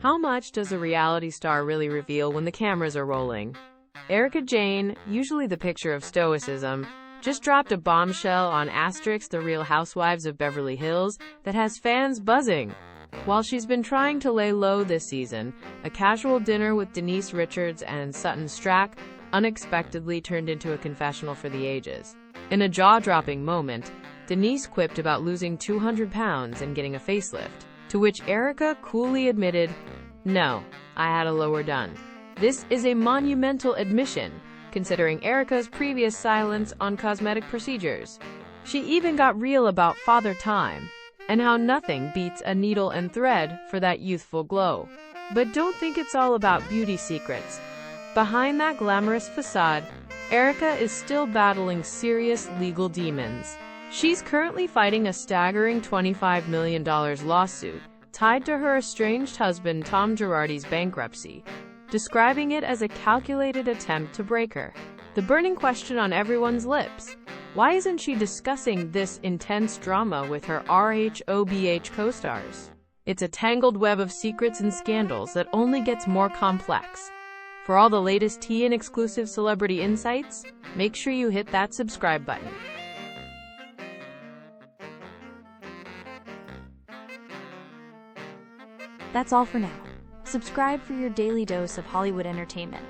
How much does a reality star really reveal when the cameras are rolling? Erika Jayne, usually the picture of stoicism, just dropped a bombshell on The Real Housewives of Beverly Hills that has fans buzzing. While she's been trying to lay low this season, a casual dinner with Denise Richards and Sutton Stracke unexpectedly turned into a confessional for the ages. In a jaw-dropping moment, Denise quipped about losing 200 pounds and getting a facelift, to which Erika coolly admitted, "No, I had a lower done." This is a monumental admission, considering Erika's previous silence on cosmetic procedures. She even got real about father time, and how nothing beats a needle and thread for that youthful glow. But don't think it's all about beauty secrets. Behind that glamorous facade, Erika is still battling serious legal demons. She's currently fighting a staggering $25 million lawsuit tied to her estranged husband Tom Girardi's bankruptcy, describing it as a calculated attempt to break her. The burning question on everyone's lips: why isn't she discussing this intense drama with her RHOBH co-stars? It's a tangled web of secrets and scandals that only gets more complex. For all the latest tea and exclusive celebrity insights, make sure you hit that subscribe button. That's all for now. Subscribe for your daily dose of Hollywood entertainment.